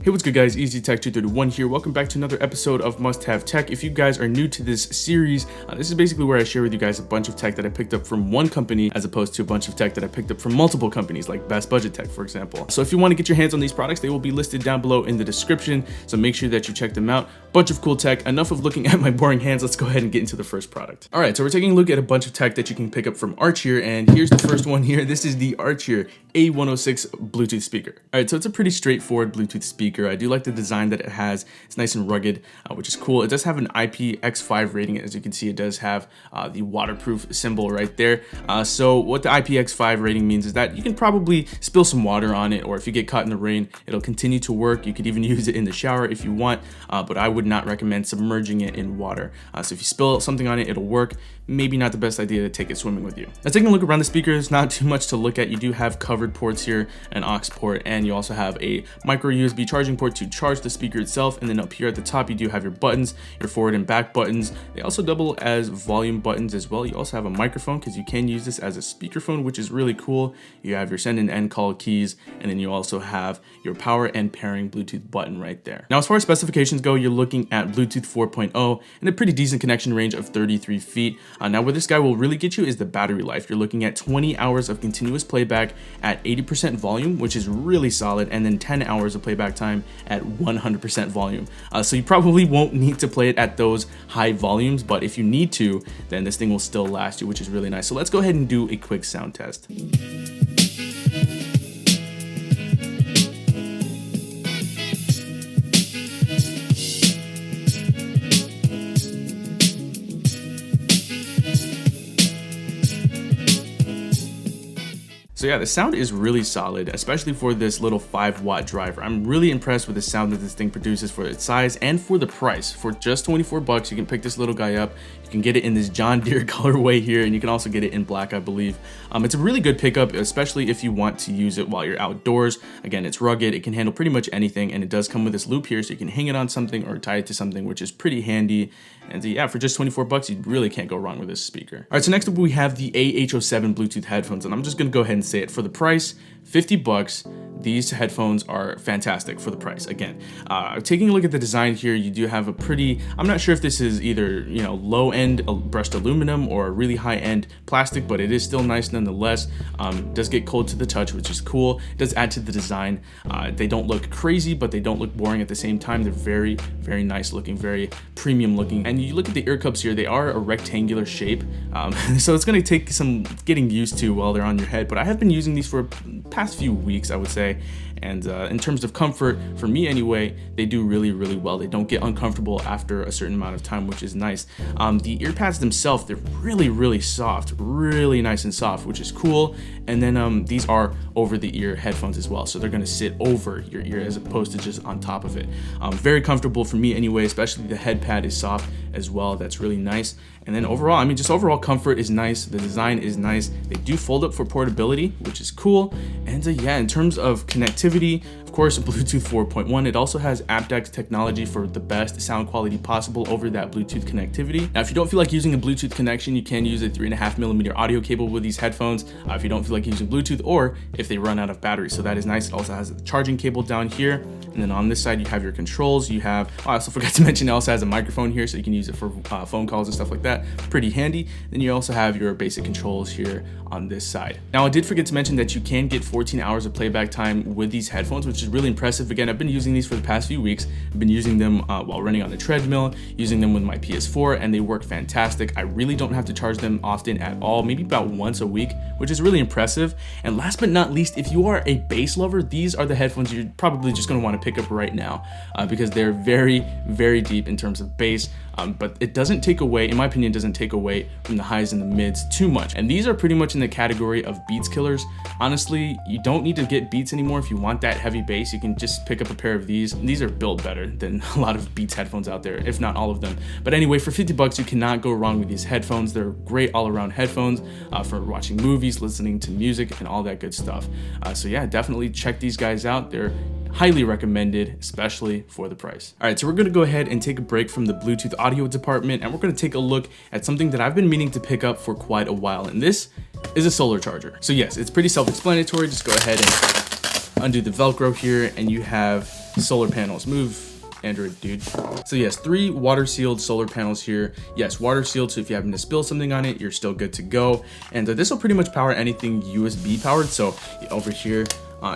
Hey, what's good guys, EasyTech231 here. Welcome back to another episode of Must Have Tech. If you guys are new to this series, this is basically where I share with you guys a bunch of tech that I picked up from one company as opposed to a bunch of tech that I picked up from multiple companies like Best Budget Tech, for example. So if you want to get your hands on these products, they will be listed down below in the description. So make sure that you check them out. Bunch of cool tech. Enough of looking at my boring hands. Let's go ahead and get into the first product. All right, so we're taking a look at a bunch of tech that you can pick up from Archeer, and here's the first one here. This is the Archeer A106 Bluetooth speaker. All right, so it's a pretty straightforward Bluetooth speaker. I do like the design that it has. It's nice and rugged, which is cool. It does have an IPX5 rating. As you can see, it does have the waterproof symbol right there. So what the IPX5 rating means is that you can probably spill some water on it, or if you get caught in the rain, it'll continue to work. You could even use it in the shower if you want, but I would not recommend submerging it in water. So if you spill something on it, it'll work. Maybe not the best idea to take it swimming with you. Now, taking a look around the speakers, not too much to look at. You do have covered ports here, an aux port, and you also have a micro USB charging port to charge the speaker itself. And then up here at the top, you do have your buttons, your forward and back buttons. They also double as volume buttons as well. You also have a microphone because you can use this as a speakerphone, which is really cool. You have your send and end call keys, and then you also have your power and pairing Bluetooth button right there. Now, as far as specifications go, you're looking at Bluetooth 4.0 and a pretty decent connection range of 33 feet. Now, where this guy will really get you is the battery life. You're looking at 20 hours of continuous playback at 80% volume, which is really solid, and then 10 hours of playback time at 100% volume. So you probably won't need to play it at those high volumes, but if you need to, then this thing will still last you, which is really nice. So let's go ahead and do a quick sound test. So yeah, the sound is really solid, especially for this little 5-watt driver. I'm really impressed with the sound that this thing produces for its size and for the price. For just 24 bucks, you can pick this little guy up. You can get it in this John Deere colorway here, and you can also get it in black, I believe. It's a really good pickup, especially if you want to use it while you're outdoors. Again, it's rugged, it can handle pretty much anything, and it does come with this loop here, so you can hang it on something or tie it to something, which is pretty handy. And yeah, for just 24 bucks, you really can't go wrong with this speaker. All right, so next up we have the AH07 Bluetooth headphones, and I'm just gonna go ahead and say it. For the price, 50 bucks, these headphones are fantastic for the price. Again, taking a look at the design here, you do have a pretty, I'm not sure if this is either, low end brushed aluminum or really high end plastic, but it is still nice nonetheless. Does get cold to the touch, which is cool. It does add to the design. They don't look crazy, but they don't look boring at the same time. They're very, very nice looking, very premium looking. And you look at the ear cups here, they are a rectangular shape. So it's gonna take some getting used to while they're on your head, but I have been using these for past few weeks, I would say. And in terms of comfort, for me anyway, they do really, really well. They don't get uncomfortable after a certain amount of time, which is nice. The ear pads themselves, they're really, really soft, really nice and soft, which is cool. And then these are over the ear headphones as well. So they're gonna sit over your ear as opposed to just on top of it. Very comfortable for me anyway, especially the head pad is soft as well. That's really nice. And then overall, just overall comfort is nice. The design is nice. They do fold up for portability, which is cool. And yeah, in terms of connectivity, of course, Bluetooth 4.1. It also has aptX technology for the best sound quality possible over that Bluetooth connectivity. Now, if you don't feel like using a Bluetooth connection, you can use a 3.5mm audio cable with these headphones. If you don't feel like using Bluetooth, or if they run out of battery, so that is nice. It also has a charging cable down here. And then on this side, you have your controls. You have, I also forgot to mention, it also has a microphone here, so you can use it for phone calls and stuff like that. Pretty handy. Then you also have your basic controls here on this side. Now, I did forget to mention that you can get 14 hours of playback time with these headphones, which is really impressive. Again, I've been using these for the past few weeks. I've been using them while running on the treadmill, using them with my PS4, and they work fantastic. I really don't have to charge them often at all, maybe about once a week, which is really impressive. And last but not least, if you are a bass lover, these are the headphones you're probably just going to want to pick up right now because they're very, very deep in terms of bass. But it doesn't take away, in my opinion, doesn't take away from the highs and the mids too much. And these are pretty much in the category of Beats killers. Honestly, you don't need to get Beats anymore if you want that heavy bass. You can just pick up a pair of these. These are built better than a lot of Beats headphones out there, if not all of them. But anyway, for 50 bucks, you cannot go wrong with these headphones. They're great all-around headphones for watching movies, listening to music, and all that good stuff. So yeah, definitely check these guys out. They're highly recommended, especially for the price. All right, so we're gonna go ahead and take a break from the Bluetooth audio department, and we're gonna take a look at something that I've been meaning to pick up for quite a while, and this is a solar charger. So yes, it's pretty self-explanatory. Just go ahead and undo the Velcro here, and you have solar panels. Move, Android dude. So yes, 3 water sealed solar panels here. Yes, water sealed, so if you happen to spill something on it, you're still good to go. And this will pretty much power anything USB powered. So over here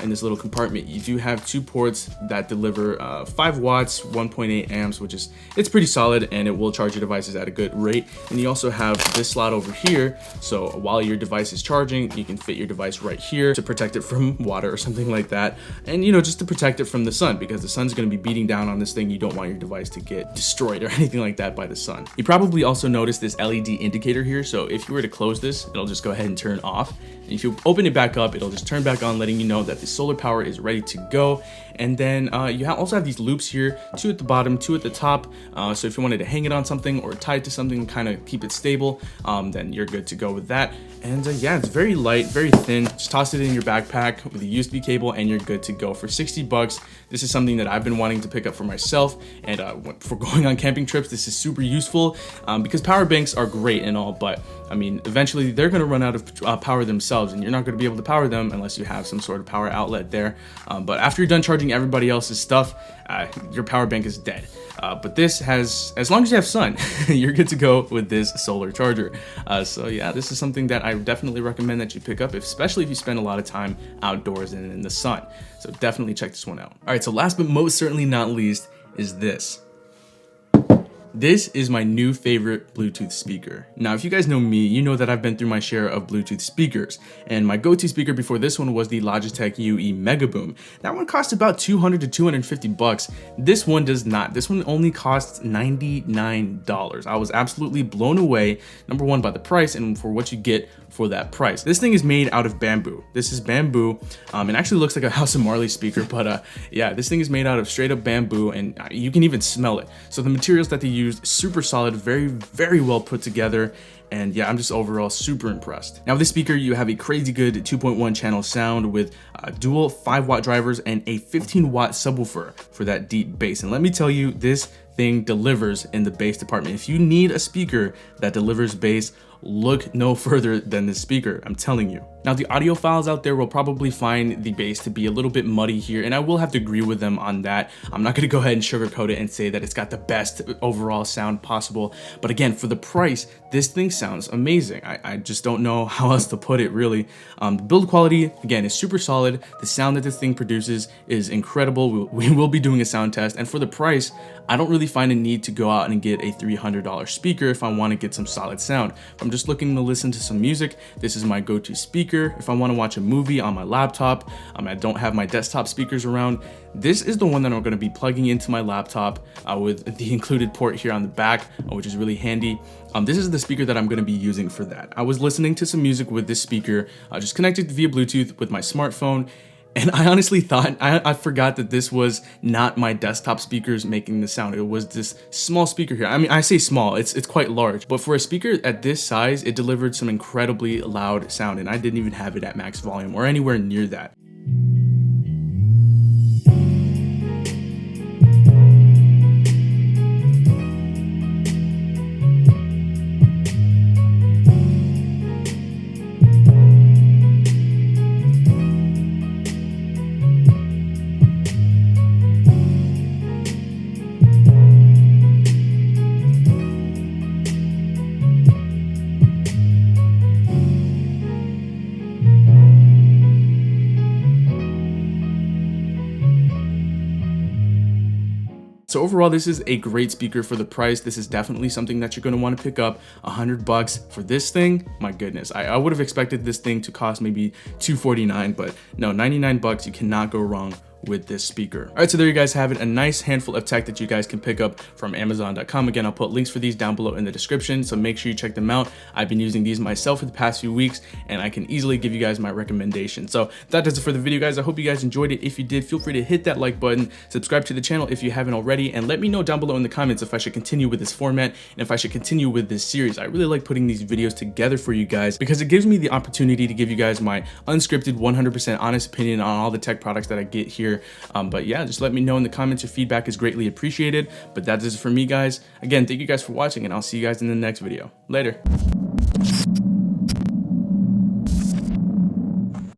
in this little compartment, you do have 2 ports that deliver 5 watts, 1.8 amps, which is, it's pretty solid, and it will charge your devices at a good rate. And you also have this slot over here, so while your device is charging, you can fit your device right here to protect it from water or something like that. And you know, just to protect it from the sun, because the sun's going to be beating down on this thing. You don't want your device to get destroyed or anything like that by the sun. You probably also noticed this LED indicator here, so if you were to close this, it'll just go ahead and turn off. And if you open it back up, it'll just turn back on, letting you know that the solar power is ready to go. And then you also have these loops here, 2 at the bottom, 2 at the top. So if you wanted to hang it on something or tie it to something, kind of keep it stable, then you're good to go with that. And yeah, it's very light, very thin. Just toss it in your backpack with a USB cable and you're good to go. For 60 bucks, this is something that I've been wanting to pick up for myself. And for going on camping trips, this is super useful because power banks are great and all, but I mean, eventually they're going to run out of power themselves, and you're not going to be able to power them unless you have some sort of power outlet there. But after you're done charging everybody else's stuff, your power bank is dead. But this has, as long as you have sun, you're good to go with this solar charger. So yeah, this is something that I definitely recommend that you pick up, especially if you spend a lot of time outdoors and in the sun. So definitely check this one out. All right, so last but most certainly not least is this. This is my new favorite Bluetooth speaker. Now, if you guys know me, you know that I've been through my share of Bluetooth speakers, and my go-to speaker before this one was the Logitech UE Megaboom. That one cost about 200 to 250 bucks. This one does not. This one only costs $99. I was absolutely blown away, number one, by the price and for what you get for that price. This thing is made out of bamboo. This is bamboo. It actually looks like a House of Marley speaker, but yeah, this thing is made out of straight up bamboo, and you can even smell it. So the materials that they used, super solid, very, very well put together. And yeah, I'm just overall super impressed. Now, with this speaker, you have a crazy good 2.1 channel sound with dual 5-watt drivers and a 15-watt subwoofer for that deep bass. And let me tell you, this thing delivers in the bass department. If you need a speaker that delivers bass, look no further than this speaker, I'm telling you. Now, the audiophiles out there will probably find the bass to be a little bit muddy here, and I will have to agree with them on that. I'm not going to go ahead and sugarcoat it and say that it's got the best overall sound possible, but again, for the price, this thing sounds amazing. I just don't know how else to put it, really. The build quality, again, is super solid. The sound that this thing produces is incredible. We will be doing a sound test, and for the price, I don't really find a need to go out and get a $300 speaker if I want to get some solid sound. If I'm just looking to listen to some music, this is my go-to speaker. If I want to watch a movie on my laptop, I don't have my desktop speakers around, this is the one that I'm going to be plugging into my laptop with the included port here on the back, which is really handy. This is the speaker that I'm going to be using for that. I was listening to some music with this speaker, just connected via Bluetooth with my smartphone. And I honestly thought, I forgot that this was not my desktop speakers making the sound. It was this small speaker here. I mean, I say small, it's quite large. But for a speaker at this size, it delivered some incredibly loud sound. And I didn't even have it at max volume or anywhere near that. So overall, this is a great speaker for the price. This is definitely something that you're going to want to pick up. $100 for this thing, my goodness. I would have expected this thing to cost maybe $249, but no, $99, you cannot go wrong with this speaker. All right, so there you guys have it, a nice handful of tech that you guys can pick up from Amazon.com. Again, I'll put links for these down below in the description, so make sure you check them out. I've been using these myself for the past few weeks, and I can easily give you guys my recommendation. So that does it for the video, guys. I hope you guys enjoyed it. If you did, feel free to hit that like button, subscribe to the channel if you haven't already, and let me know down below in the comments if I should continue with this format and if I should continue with this series. I really like putting these videos together for you guys because it gives me the opportunity to give you guys my unscripted, 100% honest opinion on all the tech products that I get here. But yeah, just let me know in the comments. Your feedback is greatly appreciated. But that is it for me, guys. Again, thank you guys for watching, and I'll see you guys in the next video. Later.